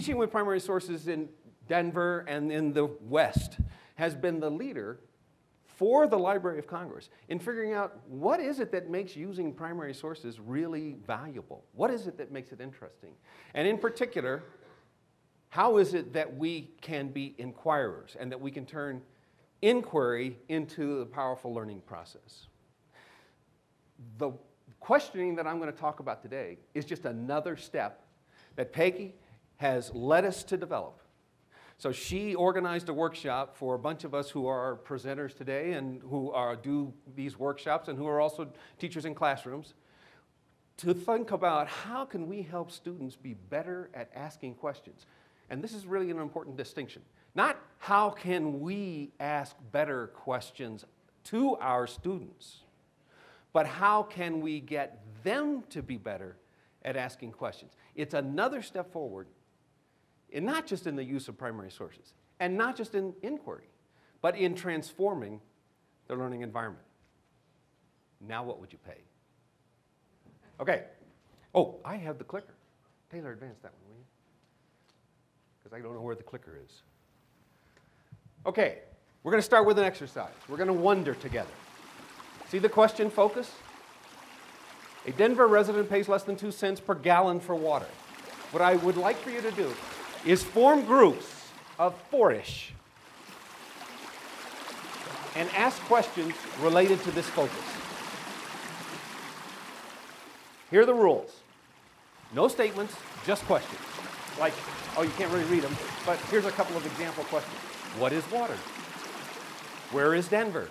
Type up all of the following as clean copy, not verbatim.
Teaching with primary sources in Denver and in the West has been the leader for the Library of Congress in figuring out what is it that makes using primary sources really valuable? What is it that makes it interesting? And in particular, how is it that we can be inquirers and that we can turn inquiry into the powerful learning process? The questioning that I'm going to talk about today is just another step that Peggy has led us to develop. So she organized a workshop for a bunch of us who are presenters today and who do these workshops and who are also teachers in classrooms to think about how can we help students be better at asking questions. And this is really an important distinction. Not how can we ask better questions to our students, but how can we get them to be better at asking questions. It's another step forward, and not just in the use of primary sources, and not just in inquiry, but in transforming the learning environment. Now what would you pay? Okay. Oh, I have the clicker. Taylor, advance that one, will you? Because I don't know where the clicker is. Okay, we're going to start with an exercise. We're going to wonder together. See the question focus? A Denver resident pays less than 2 cents per gallon for water. What I would like for you to do is form groups of 4-ish and ask questions related to this focus. Here are the rules. No statements, just questions. Like, oh, you can't really read them, but here's a couple of example questions. What is water? Where is Denver?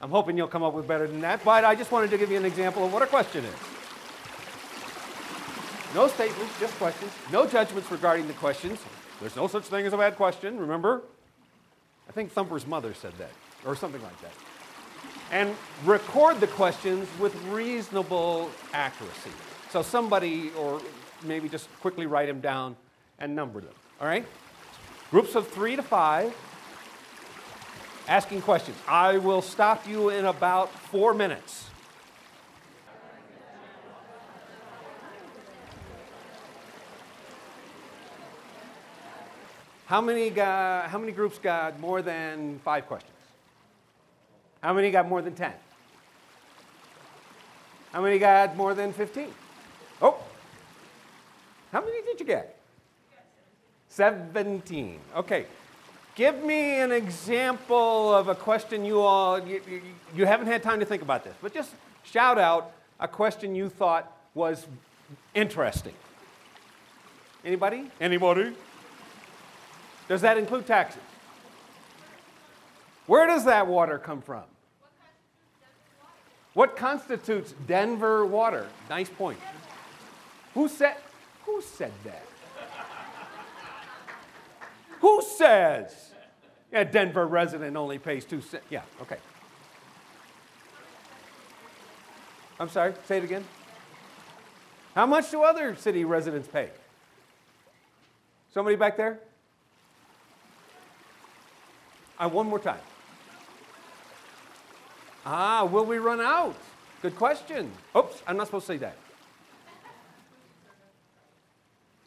I'm hoping you'll come up with better than that, but I just wanted to give you an example of what a question is. No statements, just questions. No judgments regarding the questions. There's no such thing as a bad question, remember? I think Thumper's mother said that, or something like that. And record the questions with reasonable accuracy. So somebody, or maybe just quickly write them down and number them, all right? Groups of 3 to 5. Asking questions. I will stop you in about 4 minutes. How many groups got more than 5 questions? How many got more than 10? How many got more than 15? Oh, how many did you get? 17. Okay. Give me an example of a question you haven't had time to think about this, but just shout out a question you thought was interesting. Anybody? Anybody? Does that include taxes? Where does that water come from? What constitutes Denver water? Nice point. Who said that? Who says a Denver resident only pays 2 cents? Yeah, okay. I'm sorry, say it again. How much do other city residents pay? Somebody back there? One more time. Will we run out? Good question. Oops, I'm not supposed to say that.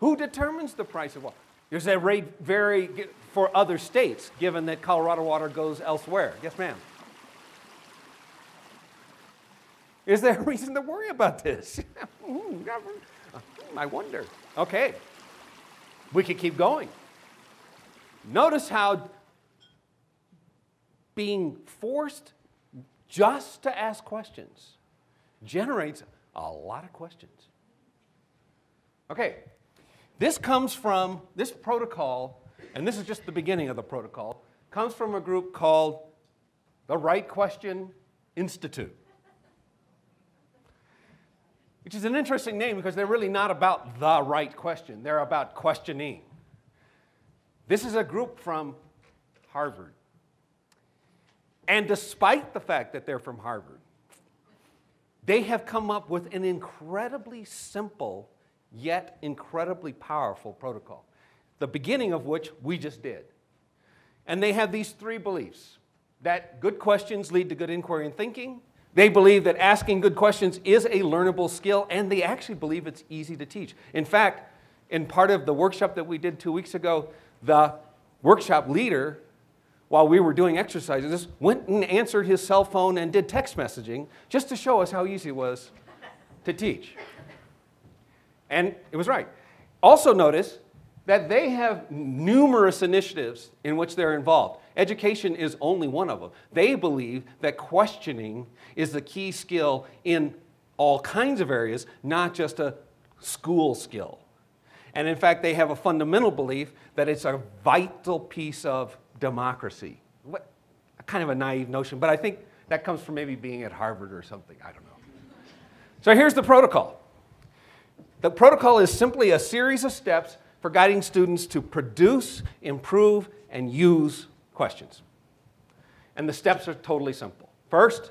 Who determines the price of water? Does that rate vary for other states, given that Colorado water goes elsewhere? Yes, ma'am. Is there a reason to worry about this? I wonder. Okay. We could keep going. Notice how being forced just to ask questions generates a lot of questions. Okay. This comes from, this protocol, and this is just the beginning of the protocol, comes from a group called the Right Question Institute, which is an interesting name because they're really not about the right question. They're about questioning. This is a group from Harvard. And despite the fact that they're from Harvard, they have come up with an incredibly simple yet incredibly powerful protocol, the beginning of which we just did. And they have these 3 beliefs: that good questions lead to good inquiry and thinking. They believe that asking good questions is a learnable skill, and they actually believe it's easy to teach. In fact, in part of the workshop that we did 2 weeks ago, the workshop leader, while we were doing exercises, went and answered his cell phone and did text messaging just to show us how easy it was to teach. And it was right. Also notice that they have numerous initiatives in which they're involved. Education is only one of them. They believe that questioning is the key skill in all kinds of areas, not just a school skill. And in fact, they have a fundamental belief that it's a vital piece of democracy. Kind of a naive notion, but I think that comes from maybe being at Harvard or something. I don't know. So here's the protocol. The protocol is simply a series of steps for guiding students to produce, improve, and use questions. And the steps are totally simple. First,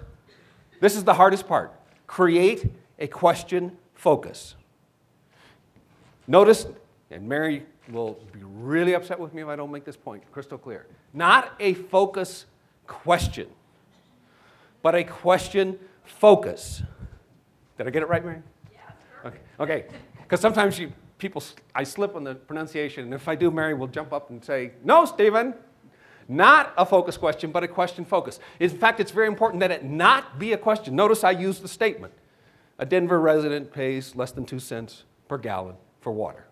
this is the hardest part. Create a question focus. Notice, and Mary will be really upset with me if I don't make this point crystal clear. Not a focus question, but a question focus. Did I get it right, Mary? Yeah. Okay. Because sometimes I slip on the pronunciation, and if I do, Mary will jump up and say, "No, Stevan, not a focus question, but a question focus." In fact, it's very important that it not be a question. Notice I use the statement, a Denver resident pays less than 2 cents per gallon for water.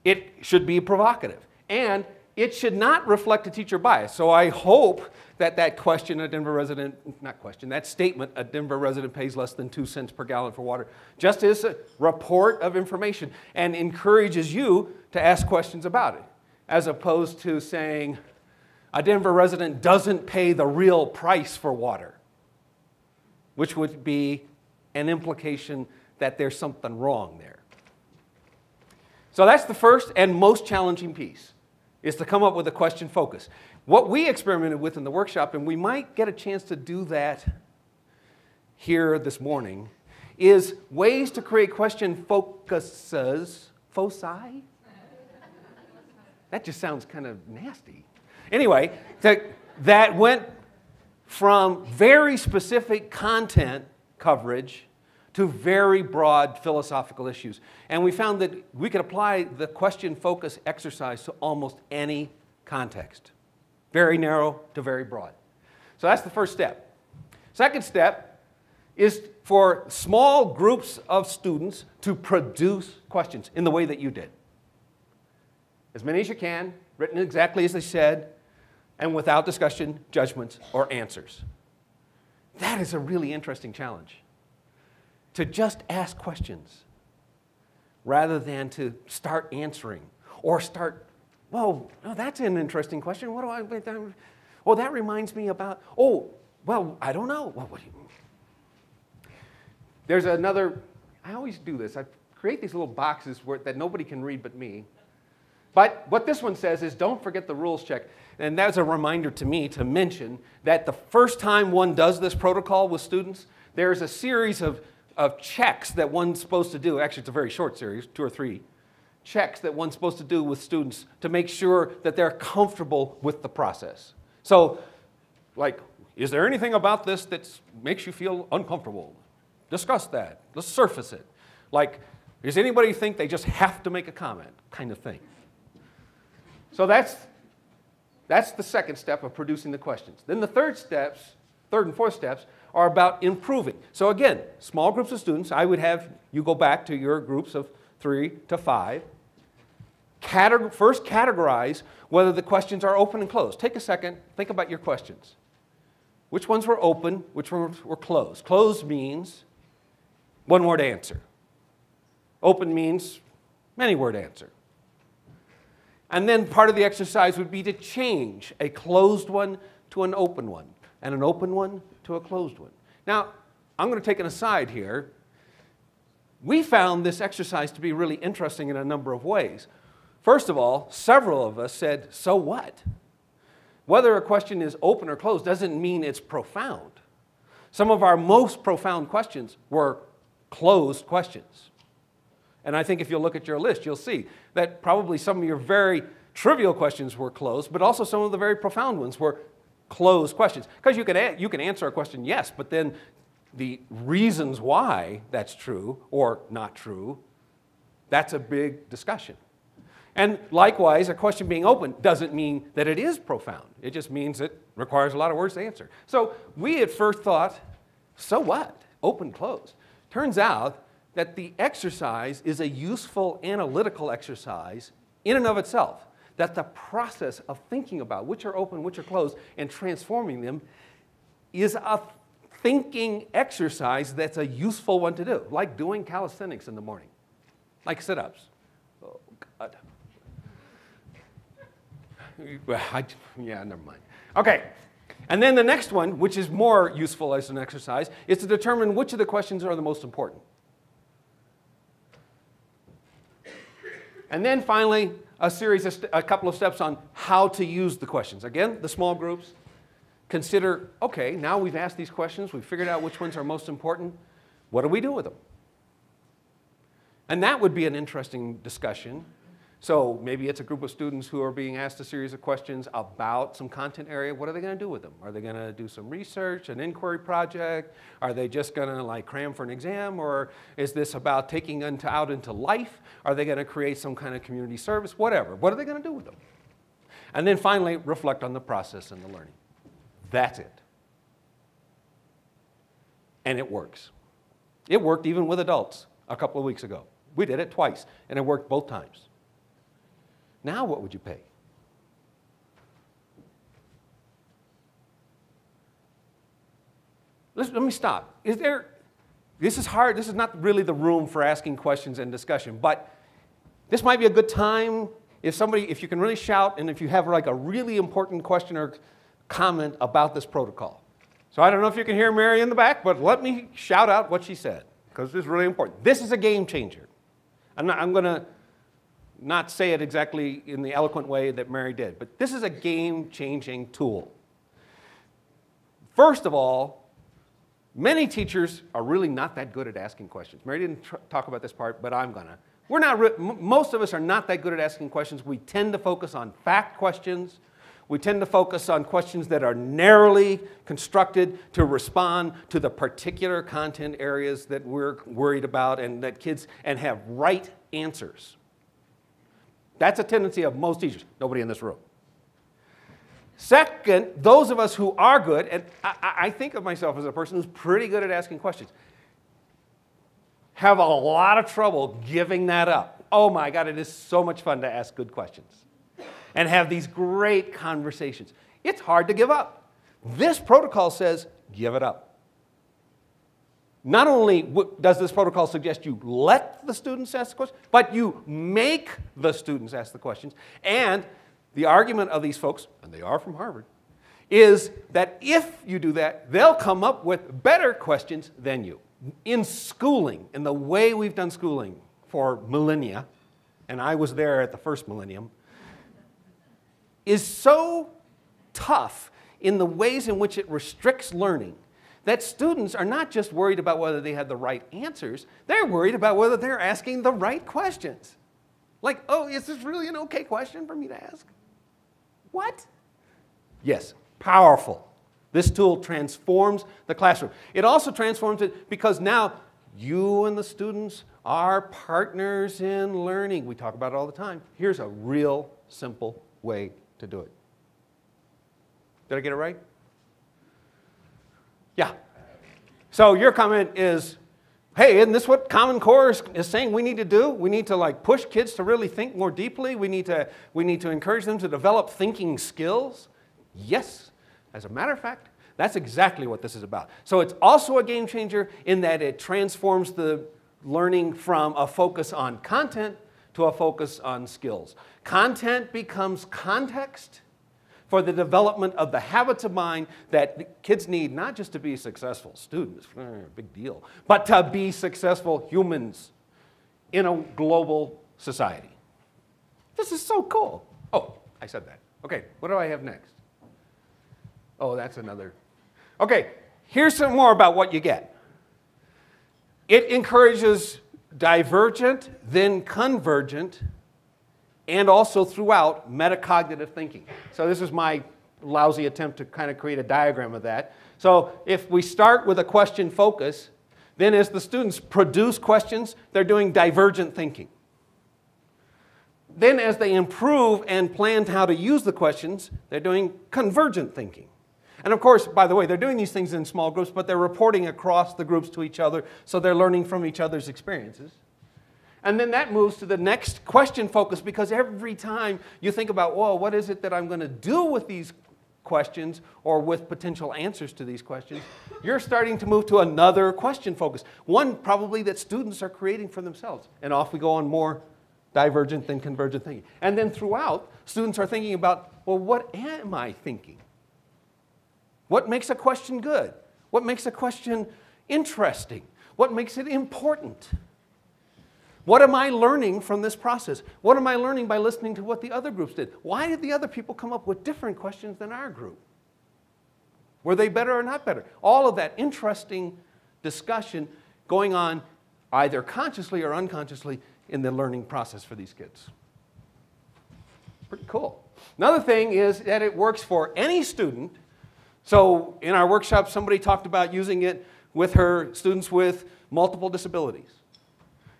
It should be provocative, and it should not reflect a teacher bias. So I hope that that question, a Denver resident, not question, that statement, a Denver resident pays less than 2 cents per gallon for water, just is a report of information and encourages you to ask questions about it, as opposed to saying a Denver resident doesn't pay the real price for water, which would be an implication that there's something wrong there. So that's the first and most challenging piece, is to come up with a question focus. What we experimented with in the workshop, and we might get a chance to do that here this morning, is ways to create question focuses. Foci? That just sounds kind of nasty. Anyway, that went from very specific content coverage to very broad philosophical issues. And we found that we could apply the question focus exercise to almost any context. Very narrow to very broad. So that's the first step. Second step is for small groups of students to produce questions in the way that you did. As many as you can, written exactly as they said, and without discussion, judgments, or answers. That is a really interesting challenge. To just ask questions rather than to start answering or start, well, oh, that's an interesting question. What do I, well, that reminds me about, oh, well, I don't know. Well, what do you, there's another, I always do this. I create these little boxes that nobody can read but me. But what this one says is don't forget the rules check. And that's a reminder to me to mention that the first time one does this protocol with students, there's a series of checks that one's supposed to do. Actually, it's a very short series, 2 or 3 checks that one's supposed to do with students to make sure that they're comfortable with the process. So, like, is there anything about this that makes you feel uncomfortable? Discuss that. Let's surface it. Like, does anybody think they just have to make a comment? Kind of thing. So that's the second step of producing the questions. Then the third and fourth steps are about improving. So again, small groups of students, I would have you go back to your groups of 3 to 5. First categorize whether the questions are open and closed. Take a second, think about your questions. Which ones were open, which ones were closed? Closed means one-word answer. Open means many-word answer. And then part of the exercise would be to change a closed one to an open one, and an open one to a closed one. Now, I'm going to take an aside here. We found this exercise to be really interesting in a number of ways. First of all, several of us said, so what? Whether a question is open or closed doesn't mean it's profound. Some of our most profound questions were closed questions. And I think if you look at your list, you'll see that probably some of your very trivial questions were closed, but also some of the very profound ones were closed questions. Because you can answer a question, yes, but then the reasons why that's true or not true That's a big discussion. And likewise, a question being open doesn't mean that it is profound. It just means it requires a lot of words to answer. So we at first thought, so what? Open, close. Turns out that the exercise is a useful analytical exercise in and of itself. That the process of thinking about which are open, which are closed, and transforming them is a thinking exercise that's a useful one to do, like doing calisthenics in the morning, like sit-ups. Oh, God. Yeah, never mind. Okay, and then the next one, which is more useful as an exercise, is to determine which of the questions are the most important. And then finally, a couple of steps on how to use the questions. Again, the small groups. Consider, okay, now we've asked these questions, we've figured out which ones are most important. What do we do with them? And that would be an interesting discussion. So maybe it's a group of students who are being asked a series of questions about some content area. What are they going to do with them? Are they going to do some research, an inquiry project? Are they just going to like cram for an exam? Or is this about taking out into life? Are they going to create some kind of community service? Whatever. What are they going to do with them? And then finally, reflect on the process and the learning. That's it. And it works. It worked even with adults a couple of weeks ago. We did it twice, and it worked both times. Now what would you pay? Let me stop. This is hard. This is not really the room for asking questions and discussion, but this might be a good time if you can really shout and if you have like a really important question or comment about this protocol. So I don't know if you can hear Mary in the back, but let me shout out what she said, because this is really important. This is a game changer. I'm going to not say it exactly in the eloquent way that Mary did, but this is a game-changing tool. First of all, many teachers are really not that good at asking questions. Mary didn't talk about this part, but I'm gonna. Most of us are not that good at asking questions. We tend to focus on fact questions. We tend to focus on questions that are narrowly constructed to respond to the particular content areas that we're worried about and have right answers. That's a tendency of most teachers, nobody in this room. Second, those of us who are good, and I think of myself as a person who's pretty good at asking questions, have a lot of trouble giving that up. Oh my God, it is so much fun to ask good questions and have these great conversations. It's hard to give up. This protocol says, give it up. Not only does this protocol suggest you let the students ask the questions, but you make the students ask the questions. And the argument of these folks, and they are from Harvard, is that if you do that, they'll come up with better questions than you. In schooling, in the way we've done schooling for millennia, and I was there at the first millennium, is so tough in the ways in which it restricts learning that students are not just worried about whether they had the right answers, they're worried about whether they're asking the right questions. Like, oh, is this really an okay question for me to ask? What? Yes, powerful. This tool transforms the classroom. It also transforms it because now you and the students are partners in learning. We talk about it all the time. Here's a real simple way to do it. Did I get it right? Yeah. So your comment is, hey, isn't this what Common Core is saying we need to do? We need to like push kids to really think more deeply. We need to encourage them to develop thinking skills. Yes. As a matter of fact, that's exactly what this is about. So it's also a game changer in that it transforms the learning from a focus on content to a focus on skills. Content becomes context for the development of the habits of mind that kids need, not just to be successful students, big deal, but to be successful humans in a global society. This is so cool. Oh, I said that. Okay, what do I have next? Oh, that's another. Okay, here's some more about what you get. It encourages divergent, then convergent, and also throughout metacognitive thinking. So this is my lousy attempt to kind of create a diagram of that. So if we start with a question focus, then as the students produce questions, they're doing divergent thinking. Then as they improve and plan how to use the questions, they're doing convergent thinking. And of course, by the way, they're doing these things in small groups, but they're reporting across the groups to each other, so they're learning from each other's experiences. And then that moves to the next question focus, because every time you think about, whoa, what is it that I'm going to do with these questions or with potential answers to these questions, you're starting to move to another question focus. One probably that students are creating for themselves. And off we go on more divergent than convergent thinking. And then throughout, students are thinking about, well, what am I thinking? What makes a question good? What makes a question interesting? What makes it important? What am I learning from this process? What am I learning by listening to what the other groups did? Why did the other people come up with different questions than our group? Were they better or not better? All of that interesting discussion going on either consciously or unconsciously in the learning process for these kids. Pretty cool. Another thing is that it works for any student. So in our workshop, somebody talked about using it with her students with multiple disabilities.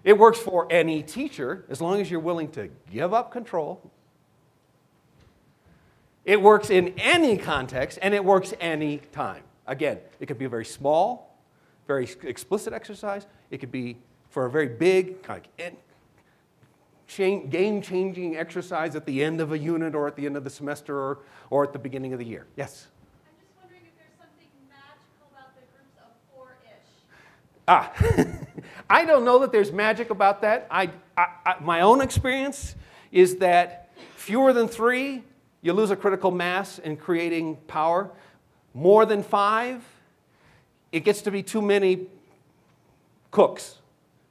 It works for any teacher, as long as you're willing to give up control. It works in any context, and it works any time. Again, it could be a very small, very explicit exercise. It could be for a very big, kind of game-changing exercise at the end of a unit or at the end of the semester or at the beginning of the year. Yes? I'm just wondering if there's something magical about the groups of 4-ish. I don't know that there's magic about that. My own experience is that fewer than 3, you lose a critical mass in creating power. More than 5, it gets to be too many cooks.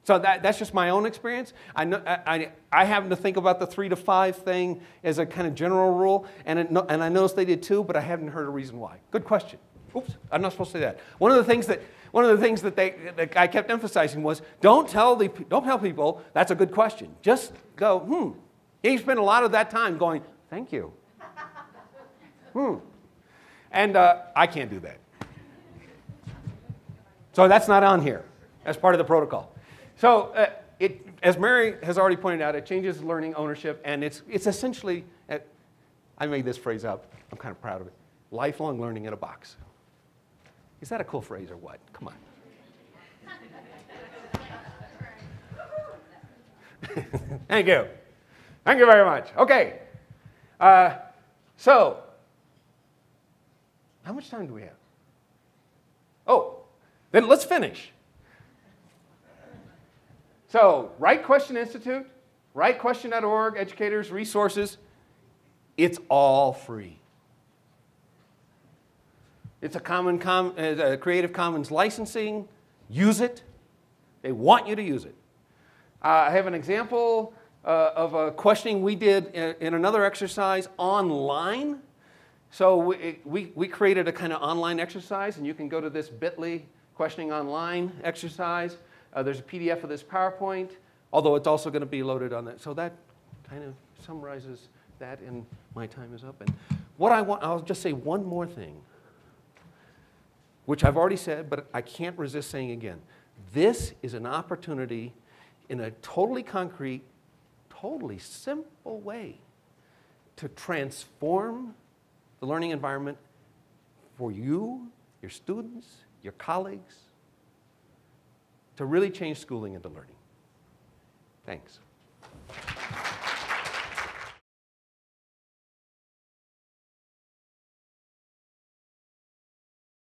So that's just my own experience. I happen to think about the 3 to 5 thing as a kind of general rule, and I noticed they did too, but I haven't heard a reason why. Good question. Oops, I'm not supposed to say that. One of the things that I kept emphasizing was, don't tell people that's a good question. Just go, You spend a lot of that time going, thank you. And I can't do that. So that's not on here as part of the protocol. So as Mary has already pointed out, it changes learning ownership, and it's essentially, I made this phrase up, I'm kind of proud of it, lifelong learning in a box. Is that a cool phrase or what? Come on. Thank you. Thank you very much. Okay. So, how much time do we have? Oh, then let's finish. So, Right Question Institute, rightquestion.org, educators, resources, it's all free. It's a Creative Commons licensing. Use it. They want you to use it. I have an example of a questioning we did in another exercise online. So we created a kind of online exercise, and you can go to this bit.ly questioning online exercise. There's a PDF of this PowerPoint, although it's also going to be loaded on that. So that kind of summarizes that, and my time is up. And what I'll just say one more thing, which I've already said, but I can't resist saying again. This is an opportunity in a totally concrete, totally simple way to transform the learning environment for you, your students, your colleagues, to really change schooling into learning. Thanks.